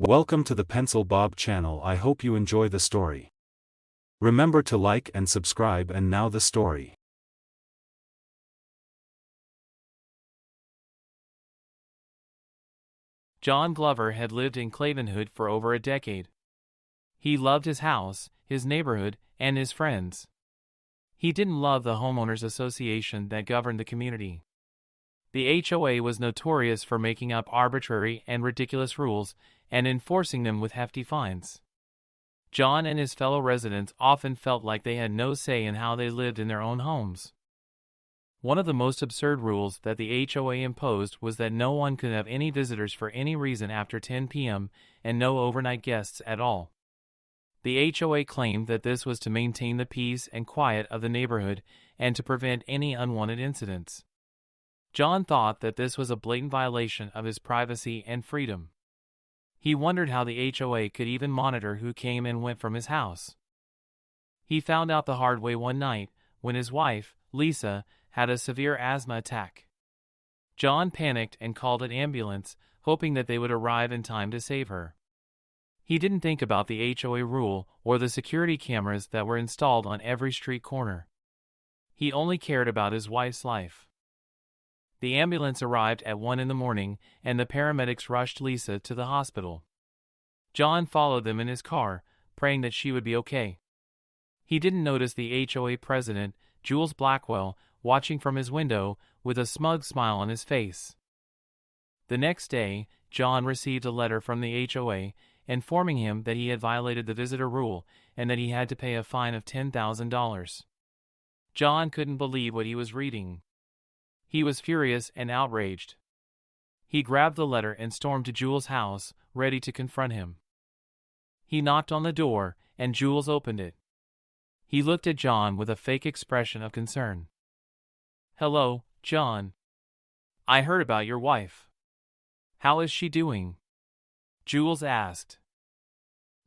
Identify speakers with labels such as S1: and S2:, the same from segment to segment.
S1: Welcome to the Pencil Bob channel. I hope you enjoy the story. Remember to like and subscribe. And now the story.
S2: John Glover had lived in Clavenhood for over a decade. He loved his house, his neighborhood, and his friends. He didn't love the Homeowners Association that governed the community. The HOA was notorious for making up arbitrary and ridiculous rules and enforcing them with hefty fines. John and his fellow residents often felt like they had no say in how they lived in their own homes. One of the most absurd rules that the HOA imposed was that no one could have any visitors for any reason after 10 p.m. and no overnight guests at all. The HOA claimed that this was to maintain the peace and quiet of the neighborhood and to prevent any unwanted incidents. John thought that this was a blatant violation of his privacy and freedom. He wondered how the HOA could even monitor who came and went from his house. He found out the hard way one night when his wife, Lisa, had a severe asthma attack. John panicked and called an ambulance, hoping that they would arrive in time to save her. He didn't think about the HOA rule or the security cameras that were installed on every street corner. He only cared about his wife's life. The ambulance arrived at 1 a.m, and the paramedics rushed Lisa to the hospital. John followed them in his car, praying that she would be okay. He didn't notice the HOA president, Jules Blackwell, watching from his window with a smug smile on his face. The next day, John received a letter from the HOA informing him that he had violated the visitor rule and that he had to pay a fine of $10,000. John couldn't believe what he was reading. He was furious and outraged. He grabbed the letter and stormed to Jules' house, ready to confront him. He knocked on the door, and Jules opened it. He looked at John with a fake expression of concern. "Hello, John. I heard about your wife. How is she doing?" Jules asked.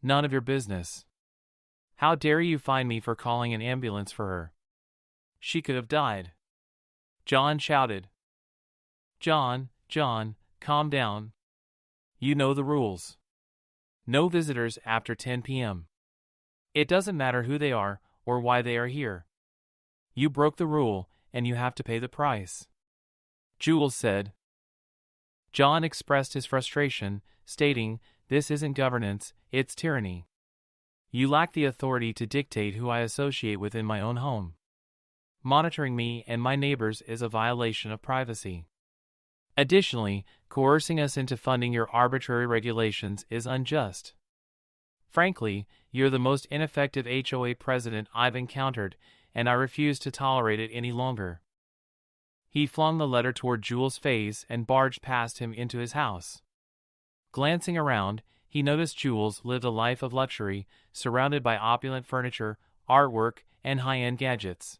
S2: "None of your business. How dare you fine me for calling an ambulance for her? She could have died." John shouted. John, calm down. You know the rules. No visitors after 10 p.m. It doesn't matter who they are or why they are here. You broke the rule, and you have to pay the price," Jules said. John expressed his frustration, stating, "This isn't governance, it's tyranny. You lack the authority to dictate who I associate with in my own home. Monitoring me and my neighbors is a violation of privacy. Additionally, coercing us into funding your arbitrary regulations is unjust. Frankly, you're the most ineffective HOA president I've encountered, and I refuse to tolerate it any longer." He flung the letter toward Jules' face and barged past him into his house. Glancing around, he noticed Jules lived a life of luxury, surrounded by opulent furniture, artwork, and high-end gadgets.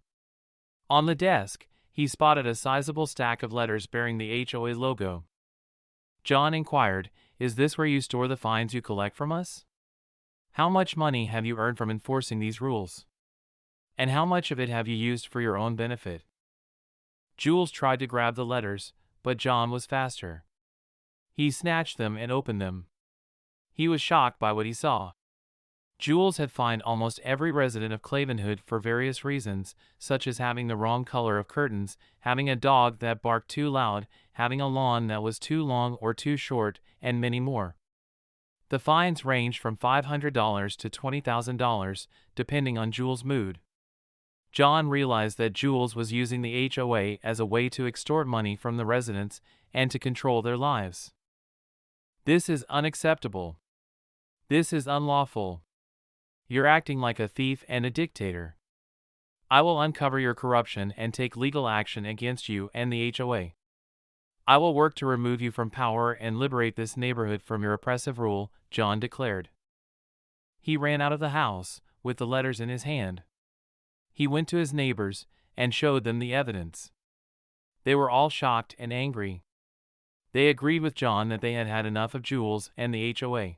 S2: On the desk, he spotted a sizable stack of letters bearing the HOA logo. John inquired, "Is this where you store the fines you collect from us? How much money have you earned from enforcing these rules? And how much of it have you used for your own benefit?" Jules tried to grab the letters, but John was faster. He snatched them and opened them. He was shocked by what he saw. Jules had fined almost every resident of Clavenhood for various reasons, such as having the wrong color of curtains, having a dog that barked too loud, having a lawn that was too long or too short, and many more. The fines ranged from $500 to $20,000, depending on Jules' mood. John realized that Jules was using the HOA as a way to extort money from the residents and to control their lives. "This is unacceptable. This is unlawful. You're acting like a thief and a dictator. I will uncover your corruption and take legal action against you and the HOA. I will work to remove you from power and liberate this neighborhood from your oppressive rule," John declared. He ran out of the house, with the letters in his hand. He went to his neighbors and showed them the evidence. They were all shocked and angry. They agreed with John that they had had enough of Jules and the HOA.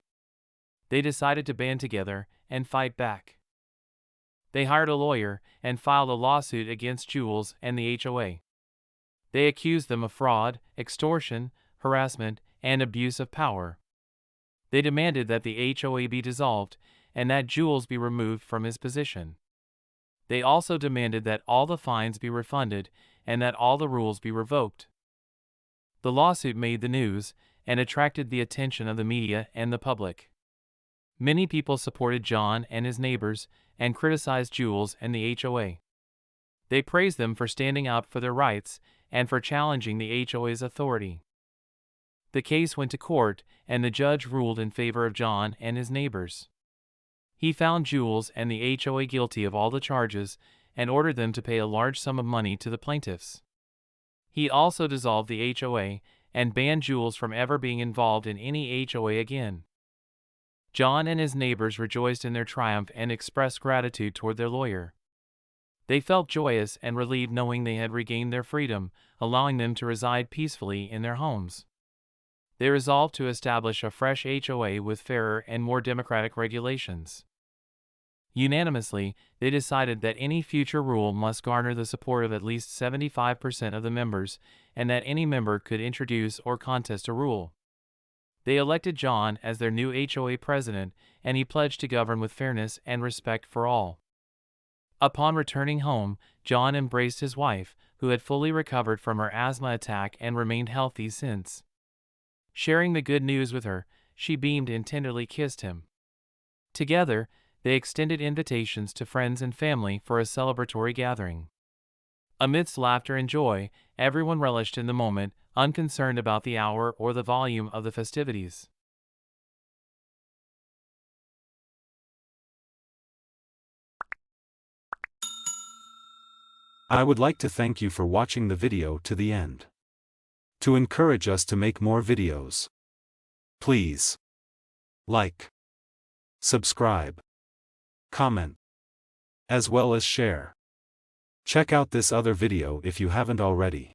S2: They decided to band together and fight back. They hired a lawyer and filed a lawsuit against Jules and the HOA. They accused them of fraud, extortion, harassment, and abuse of power. They demanded that the HOA be dissolved and that Jules be removed from his position. They also demanded that all the fines be refunded and that all the rules be revoked. The lawsuit made the news and attracted the attention of the media and the public. Many people supported John and his neighbors and criticized Jules and the HOA. They praised them for standing up for their rights and for challenging the HOA's authority. The case went to court, and the judge ruled in favor of John and his neighbors. He found Jules and the HOA guilty of all the charges and ordered them to pay a large sum of money to the plaintiffs. He also dissolved the HOA and banned Jules from ever being involved in any HOA again. John and his neighbors rejoiced in their triumph and expressed gratitude toward their lawyer. They felt joyous and relieved knowing they had regained their freedom, allowing them to reside peacefully in their homes. They resolved to establish a fresh HOA with fairer and more democratic regulations. Unanimously, they decided that any future rule must garner the support of at least 75% of the members, and that any member could introduce or contest a rule. They elected John as their new HOA president, and he pledged to govern with fairness and respect for all. Upon returning home, John embraced his wife, who had fully recovered from her asthma attack and remained healthy since. Sharing the good news with her, she beamed and tenderly kissed him. Together, they extended invitations to friends and family for a celebratory gathering. Amidst laughter and joy, everyone relished in the moment, unconcerned about the hour or the volume of the festivities.
S1: I would like to thank you for watching the video to the end. To encourage us to make more videos, please like, subscribe, comment, as well as share. Check out this other video if you haven't already.